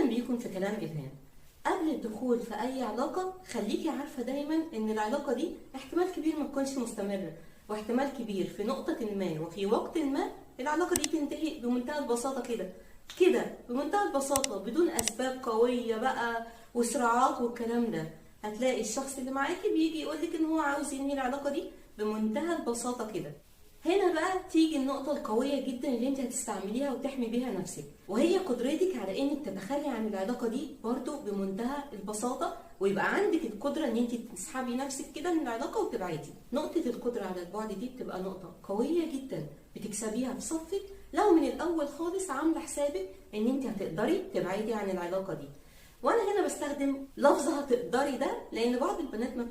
بيكم في كلام إلهام. قبل الدخول في أي علاقة خليكي عارفة دايما إن العلاقة دي احتمال كبير ما تكونش مستمرة، واحتمال كبير في نقطة ما وفي وقت ما العلاقة دي تنتهي بمنتهى البساطة كده بمنتهى البساطة، بدون أسباب قوية بقى وصراعات والكلام ده. هتلاقي الشخص اللي معاكي بيجي يقولك إن هو عاوز ينهي العلاقة دي بمنتهى البساطة كده. هنا بقى تيجي النقطة القوية جدا اللي انت هتستعمليها وتحمي بيها نفسك، وهي قدرتك على انك تتخلي عن العلاقة دي برضو بمنتهى البساطة، ويبقى عندك القدرة ان انت تسحبي نفسك كده من العلاقة وتبعدي. نقطة القدرة على البعد دي بتبقى نقطة قوية جدا بتكسبيها في صفك لو من الاول خالص عاملة حسابك ان انت هتقدري تبعدي عن العلاقة دي. وانا هنا بستخدم لفظ هتقدري ده لان بعض البنات ما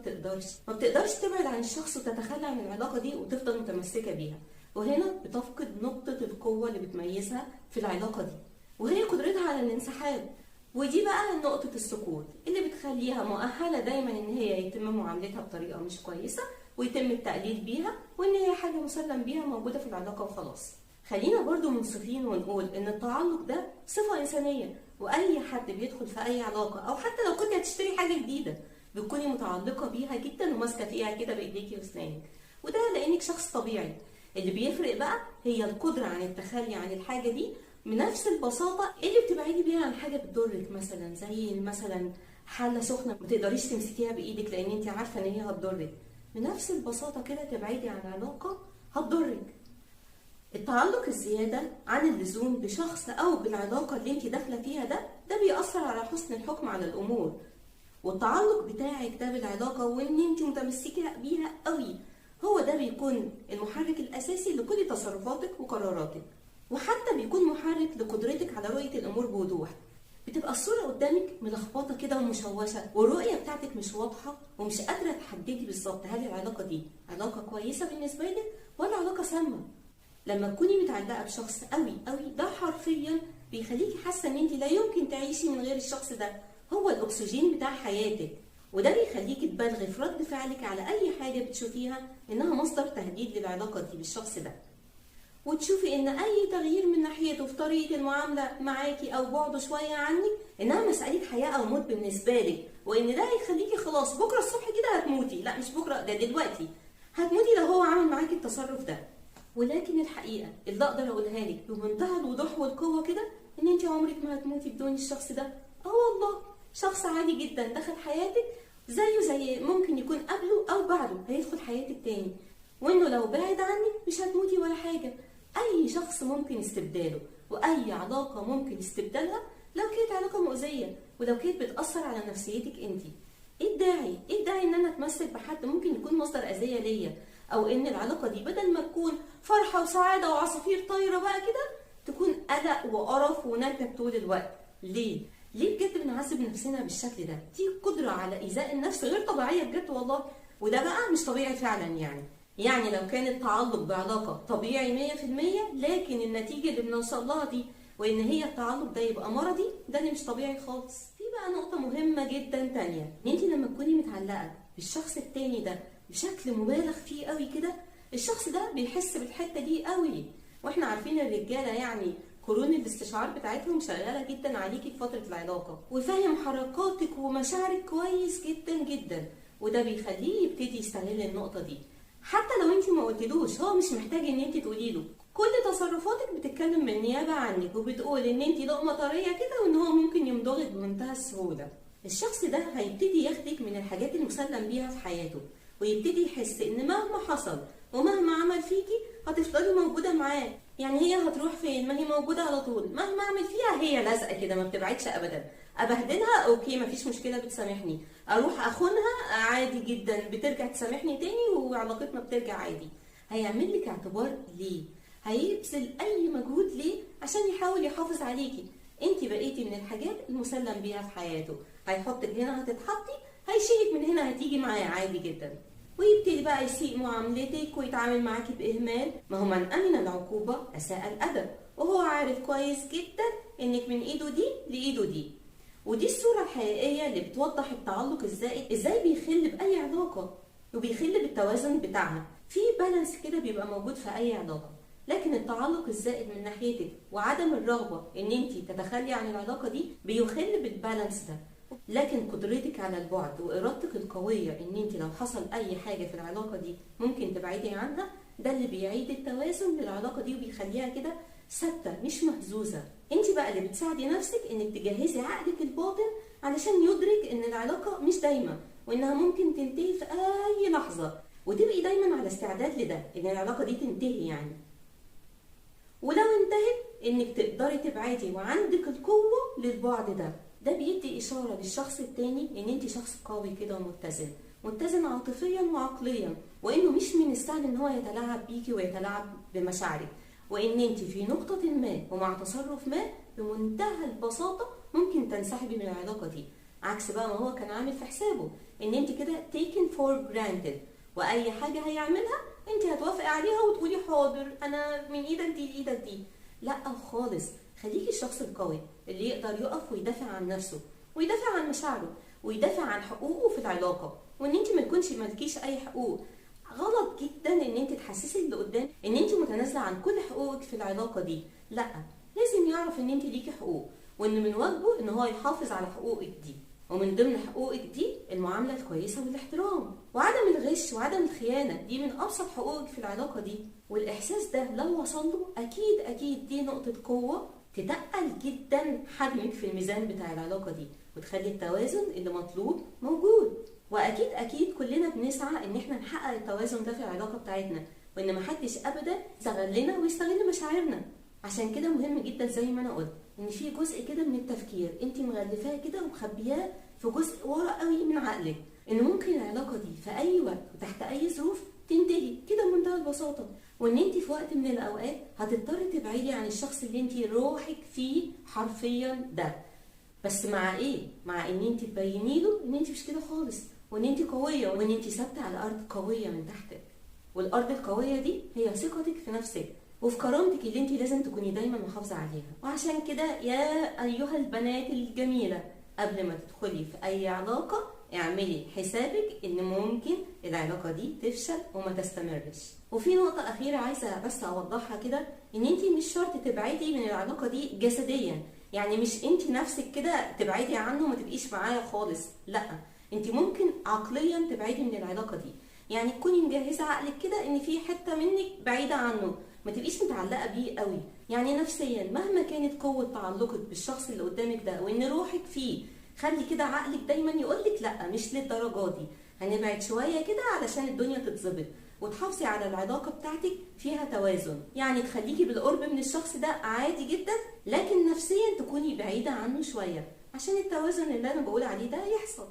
بتقدرش تبعد عن الشخص وتتخلى عن العلاقه دي وتفضل متمسكه بيها، وهنا بتفقد نقطه القوه اللي بتميزها في العلاقه دي، وهي قدرتها على الانسحاب. ودي بقى نقطه السكوت اللي بتخليها مؤهله دايما ان هي يتم معاملتها بطريقه مش كويسه ويتم التقليل بيها، وان هي حاجه مسلم بيها موجوده في العلاقه وخلاص. خلينا برضو منصفين ونقول ان التعلق ده صفه انسانيه، واي حد بيدخل في اي علاقه او حتى لو كنت هتشتري حاجه جديده بتكوني متعلقه بيها جدا وماسكه فيها كده بايديكي واسنانك، وده لانك شخص طبيعي. اللي بيفرق بقى هي القدره عن التخلي عن الحاجه دي بنفس البساطه اللي بتبعدي بيها عن حاجه بتضرك، زي مثلا حله سخنه ما تقدريش تمسكيها بايدك لان انت عارفه ان هي هتضرك، بنفس البساطه كده تبعدي عن علاقه هتضرك. التعلق الزيادة عن اللزوم بشخص أو بالعلاقة اللي انت داخلة فيها ده بيأثر على حسن الحكم على الأمور، والتعلق بتاعك ده بالعلاقة وان انت متمسكة بيها قوي هو ده بيكون المحرك الأساسي لكل تصرفاتك وقراراتك، وحتى بيكون محرك لقدرتك على رؤية الأمور بوضوح. بتبقى الصورة قدامك ملخبطة كده ومشوشة، والرؤية بتاعتك مش واضحة ومش قادرة تحددي بالظبط هل العلاقة دي علاقة كويسة بالنسبة لك ولا علاقة سامة. لما تكوني متعلقه بشخص قوي ده حرفيا بيخليكي حاسه ان انت لا يمكن تعيشي من غير الشخص ده، هو الاكسجين بتاع حياتك، وده بيخليكي تبالغي في رد فعلك على اي حاجه بتشوفيها انها مصدر تهديد للعلاقه دي بالشخص ده، وتشوفي ان اي تغيير من ناحيته في طريقه المعامله معاكي او بعده شويه عنك انها مساله حياه او موت بالنسبه لك، وان ده هيخليكي خلاص بكره الصبح كده هتموتي، لا مش بكره، ده دلوقتي هتموتي لو هو عامل معاكي التصرف ده. ولكن الحقيقه اللي اقدر اقولها لك بمنتهى الوضوح والقوه كده ان انت عمرك ما هتموتي بدون الشخص ده. والله شخص عادي جدا دخل حياتك زي ممكن يكون قبله او بعده هيدخل حياتك تاني، وانه لو بعد عنك مش هتموتي ولا حاجه. اي شخص ممكن استبداله واي علاقه ممكن استبدالها لو كانت علاقه مؤذيه ولو كانت بتاثر على نفسيتك انت. ايه الداعي ان انا اتمسك بحد ممكن يكون مصدر اذيه ليا، او ان العلاقه دي بدل ما تكون فرحه وسعاده وعصافير طايره بقى كده تكون قلق وقرف ونكد طول الوقت. ليه بجد بنعذب نفسنا بالشكل ده؟ دي قدره على ايذاء النفس غير طبيعيه بجد والله، وده بقى مش طبيعي فعلا. يعني لو كان التعلق بعلاقه طبيعي 100%، لكن النتيجه اللي بنوصل لها دي وان هي التعلق ده يبقى مرضي، ده اللي مش طبيعي خالص. في بقى نقطه مهمه جدا تانية، ان انت لما تكوني متعلقه بالشخص التاني ده بشكل مبالغ فيه قوي كده، الشخص ده بيحس بالحته دي قوي، واحنا عارفين الرجاله يعني قرون الاستشعار بتاعتهم شغاله جدا عليكي في فتره العلاقه، وفاهم حركاتك ومشاعرك كويس جدا جدا، وده بيخليه يبتدي يستغل النقطه دي. حتى لو انت ما قلتلوش هو مش محتاج ان انت تقولي له، كل تصرفاتك بتتكلم بالنيابه عنك وبتقول ان انت لقمه طريه كده وان هو ممكن يمضغك بمنتهى السهوله. الشخص ده هيبتدي ياخدك من الحاجات المسلم بيها في حياته، ويبتدي يحس ان مهما حصل ومهما عمل فيكي هتفضلي موجوده معاه. يعني هي هتروح فين؟ ما هي موجوده على طول، مهما اعمل فيها هي لازقه كده ما بتبعدش ابدا. ابهدلها اوكي مفيش مشكله بتسامحني، اروح اخونها عادي جدا بترجع تسامحني تاني وعلاقتنا بترجع عادي. هيعمل لك اعتبار ليه؟ هيبذل اي مجهود ليه عشان يحاول يحافظ عليكي؟ انت بقيتي من الحاجات المسلم بيها في حياته، هيحطك هنا هتتحطي، هيشيلك من هنا هتيجي معاه عادي جدا، ويبتدي بقى يسيء معاملتك ويتعامل معاكي بإهمال. ما هو من أمن العقوبة أساء الأدب، وهو عارف كويس جدا إنك من إيده دي لإيده دي. ودي الصورة الحقيقية اللي بتوضح التعلق الزائد إزاي بيخل بأي علاقة وبيخل بالتوازن بتاعها. في بالانس كده بيبقى موجود في أي علاقة، لكن التعلق الزائد من ناحيتك وعدم الرغبة ان انت تتخلي عن العلاقة دي بيخل بالبالانس ده. لكن قدرتك على البعد وارادتك القوية ان انت لو حصل اي حاجة في العلاقة دي ممكن تبعدي عنها، ده اللي بيعيد التوازن للعلاقة دي وبيخليها كده ثابتة مش مهزوزة. انت بقى اللي بتساعدي نفسك انك تجهزي عقلك الباطن علشان يدرك ان العلاقة مش دايما، وانها ممكن تنتهي في اي لحظة، وتبقي دايما على استعداد لده، ان العلاقة دي تنتهي يعني. ولو انتهت انك تقدري تبعدي وعندك القوة للبعد ده بيدي اشارة للشخص التاني ان انت شخص قوي كده ومتزن، متزن عاطفيا وعقليا، وانه مش من السهل ان هو يتلاعب بيكي ويتلاعب بمشاعرك، وان انت في نقطة ما ومع تصرف ما بمنتهى البساطة ممكن تنسحبي من العلاقة دي، عكس بقى ما هو كان عامل في حسابه ان انت كده taken for granted، واي حاجة هيعملها انت هتوافقي عليها وتقولي حاضر انا من ايدك دي لايدك دي. لا خالص، خليكي الشخص القوي اللي يقدر يقف ويدافع عن نفسه ويدافع عن مشاعره ويدافع عن حقوقه في العلاقة، وان انت ما تكونش مالكيش اي حقوق. غلط جدا ان انت تحسسي اللي قدام ان انت متنازله عن كل حقوقك في العلاقه دي، لا، لازم يعرف ان انت ليكي حقوق، وان من واجبه ان هو يحافظ على حقوقك دي، ومن ضمن حقوقك دي المعامله الكويسه والاحترام وعدم الغش وعدم الخيانه، دي من ابسط حقوقك في العلاقه دي. والاحساس ده لو وصل له اكيد دي نقطه قوه تتقل جدا حجمك في الميزان بتاع العلاقه دي، وتخلي التوازن اللي مطلوب موجود. واكيد كلنا بنسعى ان احنا نحقق التوازن ده في العلاقه بتاعتنا، وان محدش ابدا يستغلنا ويستغل مشاعرنا. عشان كده مهم جدا زي ما انا قلت ان في جزء كده من التفكير انت مغلفاه كده ومخبياه في جزء ورا قوي من عقلك، ان ممكن العلاقه دي في اي وقت وتحت اي ظروف تنتهي كده بمنتهى البساطه، وان انت في وقت من الاوقات هتضطري تبعدي عن الشخص اللي انت روحك فيه حرفيا ده. بس مع ايه؟ مع ان انت تبيني له ان انت مش كده خالص، وان انت قويه، وان انت ثابته على ارض قويه من تحتك. والارض القويه دي هي ثقتك في نفسك وفي كرامتك اللي انت لازم تكوني دايما محافظه عليها. وعشان كده يا ايها البنات الجميله، قبل ما تدخلي في اي علاقه اعملي حسابك ان ممكن العلاقه دي تفشل وما تستمرش. وفي نقطه اخيره عايزه بس اوضحها كده، ان انت مش شرط تبعدي من العلاقه دي جسديا، يعني مش انت نفسك كده تبعدي عنه وما تبقيش معاه خالص، لا، انت ممكن عقليا تبعدي من العلاقه دي، يعني تكوني مجهزه عقلك كده ان في حته منك بعيده عنه، ما تبقيش متعلقه بيه قوي. يعني نفسيا مهما كانت قوه تعلقك بالشخص اللي قدامك ده وان روحك فيه، خلي كده عقلك دايما يقولك لا مش للدرجه دي، هنبعد شويه كده علشان الدنيا تتظبط، وتحافظي على العلاقه بتاعتك فيها توازن. يعني تخليكي بالقرب من الشخص ده عادي جدا، لكن نفسيا تكوني بعيده عنه شويه عشان التوازن اللي انا بقول عليه ده يحصل.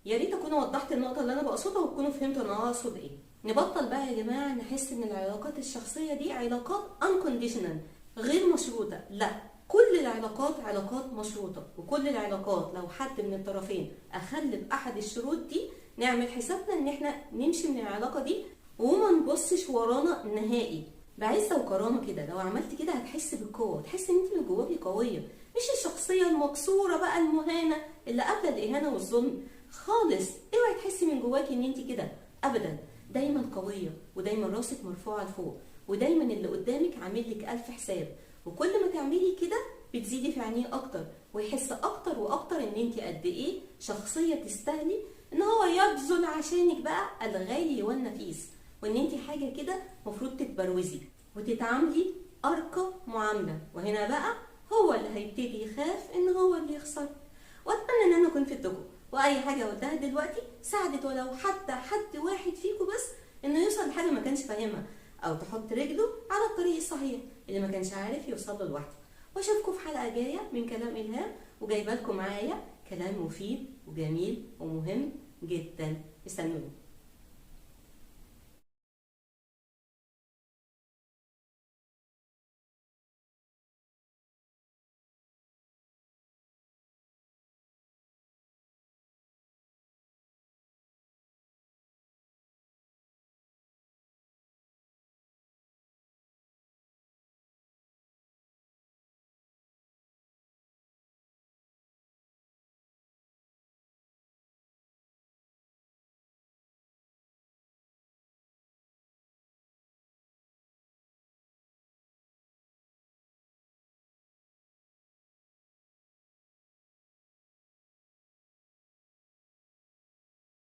يا ريت اكون وضحت النقطه اللي انا بقصدها وتكونوا فهمتوا انا اقصد ايه. نبطل بقى يا جماعه نحس ان العلاقات الشخصيه دي علاقات unconditional غير مشروطه، لا، كل العلاقات علاقات مشروطه، وكل العلاقات لو حد من الطرفين اخل باحد الشروط دي نعمل حسابنا ان احنا نمشي من العلاقه دي وما نبصش ورانا نهائي. بعزه وكرامه كده، لو عملت كده هتحس بالقوه، تحس ان انت من جواكي قويه، مش الشخصيه المكسوره بقى المهانه اللي قبل الاهانه والظلم خالص. اوعي تحسي من جواكي ان انت كده ابدا، دايما قويه، ودايما راسك مرفوعه لفوق، ودايما اللي قدامك عامل لك الف حساب، وكل ما تعملي كده بتزيدي في عينيه اكتر، ويحس اكتر واكتر ان انت قد ايه شخصيه تستاهلي ان هو يبذل عشانك بقى الغالي والنفيس، وان انت حاجه كده مفروض تتبروزي وتتعاملي ارقى معامله. وهنا بقى هو اللي هيبتدي يخاف ان هو اللي يخسر. واتمنى ان انا اكون فدتكم، واي حاجه قلتها دلوقتي ساعدت ولو حتى حد واحد فيكم بس انه يوصل لحاجه ما كانش فاهمها، او تحط رجله على الطريق الصحيح اللي ما كانش عارف يوصل له لوحده. واشوفكم في حلقه جايه من كلام الهام، وجايبه لكم معايا كلام مفيد وجميل ومهم جدا. استنوني.